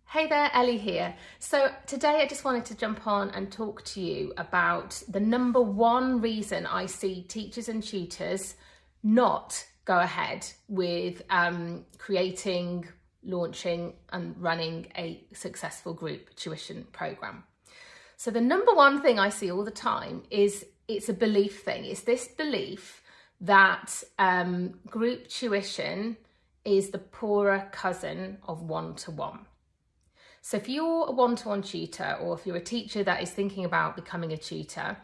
Hey there, Ellie here. So today I just wanted to jump on and talk to you about the number one reason I see teachers and tutors not go ahead with creating, launching and running a successful group tuition program. So the number one thing I see all the time is it's a belief thing. It's this belief that group tuition is the poorer cousin of one-to-one. So if you're a one-to-one tutor, or if you're a teacher that is thinking about becoming a tutor,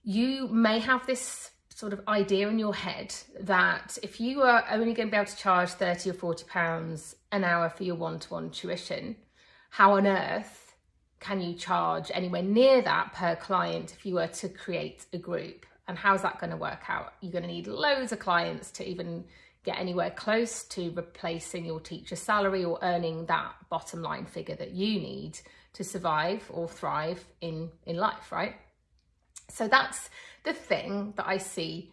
you may have this sort of idea in your head that if you are only going to be able to charge £30 or £40 an hour for your one-to-one tuition, how on earth can you charge anywhere near that per client if you were to create a group? And how's that going to work out? You're going to need loads of clients to even get anywhere close to replacing your teacher salary or earning that bottom line figure that you need to survive or thrive in life, right? So that's the thing that I see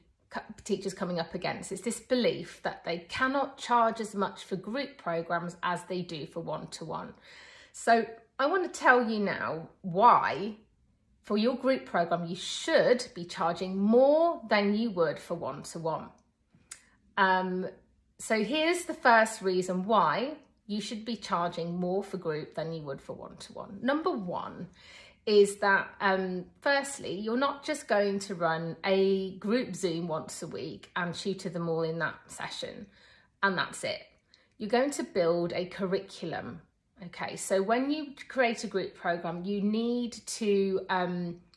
teachers coming up against. It's this belief that they cannot charge as much for group programs as they do for one-to-one. So I want to tell you now why for your group program you should be charging more than you would for one-to-one. So here's the first reason why you should be charging more for group than you would for one-to-one. Number one is that, firstly, you're not just going to run a group Zoom once a week and tutor them all in that session, and that's it. You're going to build a curriculum. Okay, so when you create a group program, you need to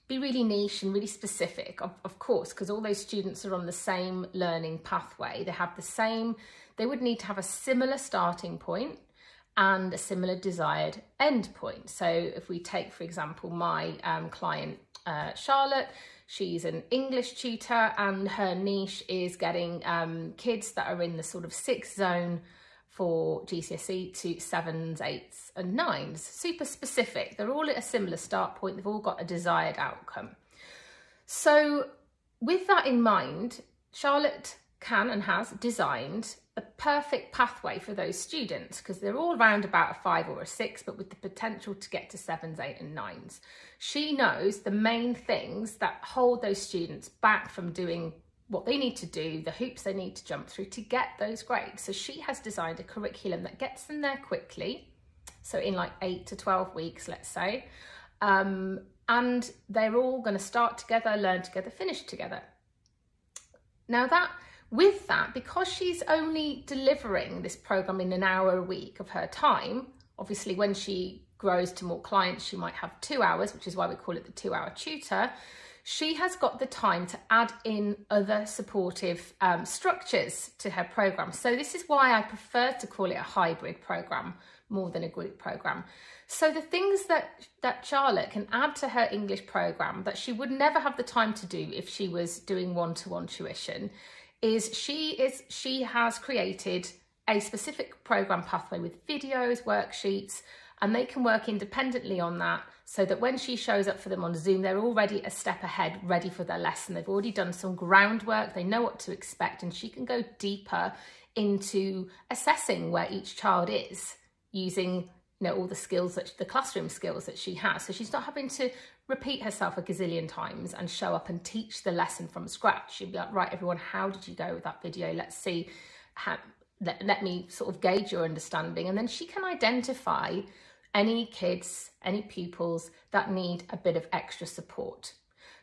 be really niche and really specific, of course, because all those students are on the same learning pathway. They would need to have a similar starting point and a similar desired end point. So if we take, for example, my client, Charlotte, she's an English tutor and her niche is getting kids that are in the sort of 6th zone for GCSE to 7s, 8s and 9s. Super specific. They're all at a similar start point. They've all got a desired outcome. So with that in mind, Charlotte can and has designed a perfect pathway for those students because they're all around about a 5 or a 6, but with the potential to get to 7s, 8 and 9s. She knows the main things that hold those students back from doing what they need to do, the hoops they need to jump through to get those grades. So she has designed a curriculum that gets them there quickly, so in like 8 to 12 weeks, let's say, and they're all going to start together, learn together, finish together. Now with that, because she's only delivering this program in an hour a week of her time, obviously when she grows to more clients, she might have 2 hours, which is why we call it the 2-hour tutor. She has got the time to add in other supportive structures to her program. So this is why I prefer to call it a hybrid program more than a group program. So the things that Charlotte can add to her English program that she would never have the time to do if she was doing one-to-one tuition is she has created a specific program pathway with videos, worksheets, and they can work independently on that so that when she shows up for them on Zoom, they're already a step ahead, ready for their lesson. They've already done some groundwork, they know what to expect, and she can go deeper into assessing where each child is using all the skills, the classroom skills that she has. So she's not having to repeat herself a gazillion times and show up and teach the lesson from scratch. She'd be like, right, everyone, how did you go with that video? Let's see, let me sort of gauge your understanding. And then she can identify any kids, any pupils that need a bit of extra support.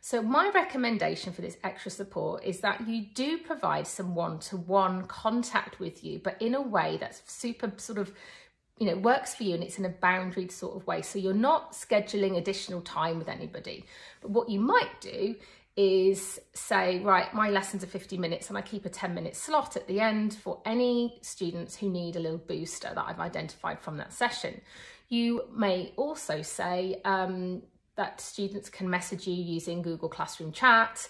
So my recommendation for this extra support is that you do provide some one-to-one contact with you, but in a way that's super sort of, works for you, and it's in a boundaried sort of way. So you're not scheduling additional time with anybody. But what you might do is say, right, my lessons are 50 minutes and I keep a 10-minute slot at the end for any students who need a little booster that I've identified from that session. You may also say that students can message you using Google Classroom Chat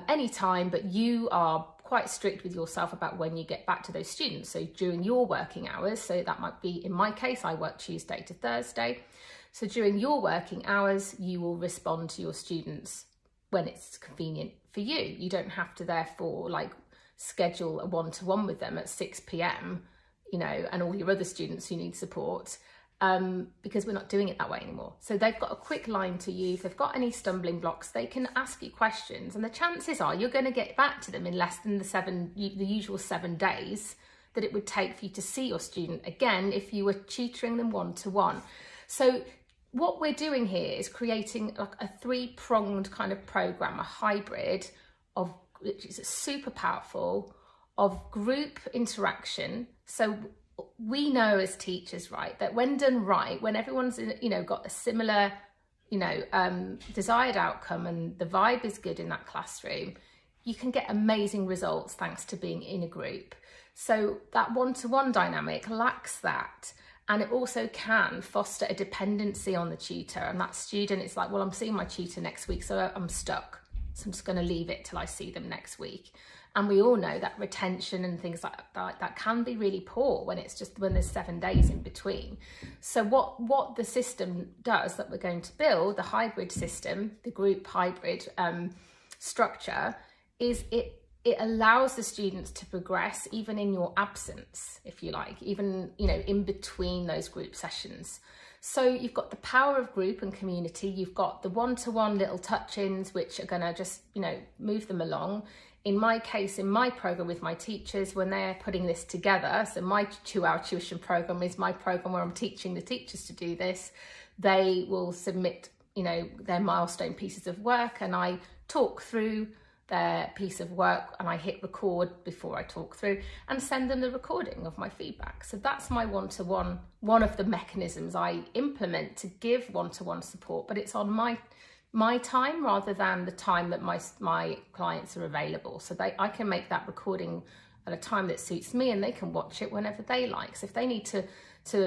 anytime, but you are quite strict with yourself about when you get back to those students. So during your working hours, so that might be, in my case, I work Tuesday to Thursday. So during your working hours, you will respond to your students when it's convenient for you. You don't have to therefore schedule a one-to-one with them at 6 p.m, and all your other students who need support because we're not doing it that way anymore. So they've got a quick line to you. If they've got any stumbling blocks, they can ask you questions, and the chances are you're going to get back to them in less than the usual 7 days that it would take for you to see your student again if you were tutoring them one-to-one. So what we're doing here is creating like a 3-pronged kind of program, a hybrid of, which is super powerful, of group interaction. So we know as teachers, right, that when done right, when everyone's got a similar desired outcome and the vibe is good in that classroom, you can get amazing results thanks to being in a group. So that one-to-one dynamic lacks that, and it also can foster a dependency on the tutor, and that student is like, well, I'm seeing my tutor next week, so I'm stuck, so I'm just going to leave it till I see them next week. And we all know that retention and things like that can be really poor when there's 7 days in between. So what the system does that we're going to build, the hybrid system, the group hybrid structure, is it allows the students to progress even in your absence, if you like, even in between those group sessions. So you've got the power of group and community, you've got the one-to-one little touch-ins which are going to just move them along. In my case, in my program with my teachers, when they're putting this together, so my 2-hour tuition program is my program where I'm teaching the teachers to do this. They will submit, their milestone pieces of work, and I talk through their piece of work, and I hit record before I talk through and send them the recording of my feedback. So that's my one-to-one, one of the mechanisms I implement to give one-to-one support, but it's on my time rather than the time that my clients are available. So I can make that recording at a time that suits me, and they can watch it whenever they like. So if they need to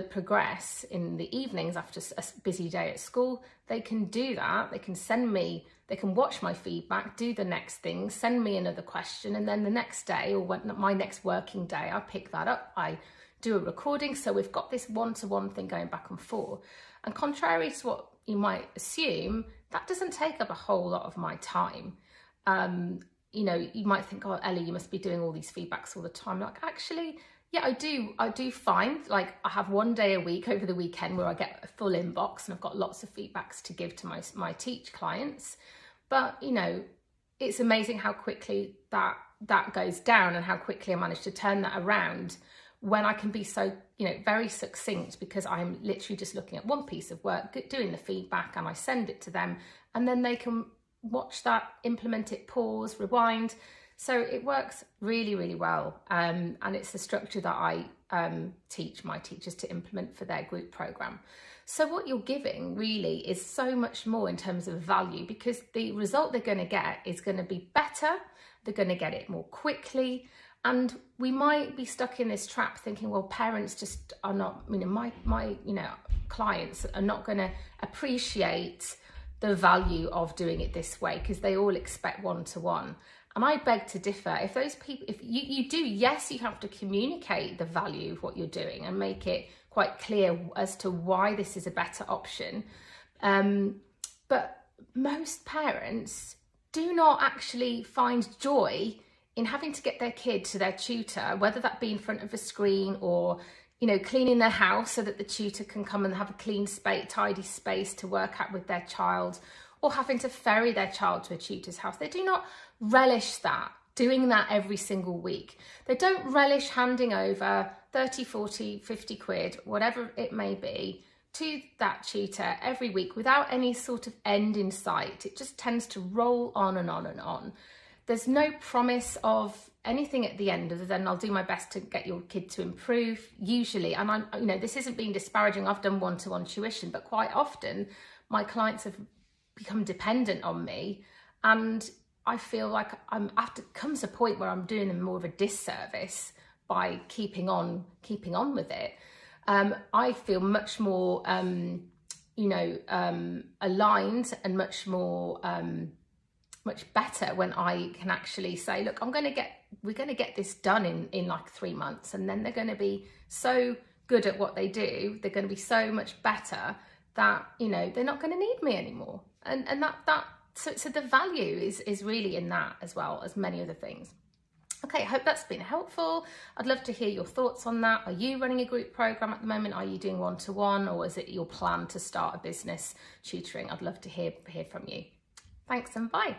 progress in the evenings after a busy day at school, they can do that. They can watch my feedback, do the next thing, send me another question, and then the next day, or when my next working day, I pick that up, I do a recording. So we've got this one-to-one thing going back and forth. And contrary to what you might assume, that doesn't take up a whole lot of my time. You might think, oh, Ellie, you must be doing all these feedbacks all the time. Like, actually, yeah, I do find, like, I have 1 day a week over the weekend where I get a full inbox, and I've got lots of feedbacks to give to my teach clients. But, it's amazing how quickly that goes down, and how quickly I manage to turn that around when I can be so, very succinct, because I'm literally just looking at one piece of work, doing the feedback, and I send it to them, and then they can watch that, implement it, pause, rewind. So it works really, really well. And it's the structure that I teach my teachers to implement for their group program. So what you're giving really is so much more in terms of value, because the result they're going to get is going to be better. They're going to get it more quickly. And we might be stuck in this trap thinking, well, parents just are not, my clients are not going to appreciate the value of doing it this way, because they all expect one-to-one. And I beg to differ. If those people, if you do, yes, you have to communicate the value of what you're doing and make it quite clear as to why this is a better option. But most parents do not actually find joy in having to get their kid to their tutor, whether that be in front of a screen or, cleaning their house so that the tutor can come and have a clean space, tidy space to work out with their child, or having to ferry their child to a tutor's house. They do not relish that, doing that every single week. They don't relish handing over 30, 40, 50 quid, whatever it may be, to that tutor every week without any sort of end in sight. It just tends to roll on and on and on. There's no promise of anything at the end other than I'll do my best to get your kid to improve, usually. And I'm, this isn't being disparaging. I've done one-to-one tuition, but quite often my clients have become dependent on me, and I feel like comes a point where I'm doing them more of a disservice by keeping on with it. I feel much more, aligned and much more, much better when I can actually say, look, we're going to get this done in like 3 months, and then they're going to be so good at what they do. They're going to be so much better that, they're not going to need me anymore. And so the value is really in that, as well as many other things. Okay, I hope that's been helpful. I'd love to hear your thoughts on that. Are you running a group program at the moment? Are you doing one-to-one, or is it your plan to start a business tutoring? I'd love to hear from you. Thanks and bye.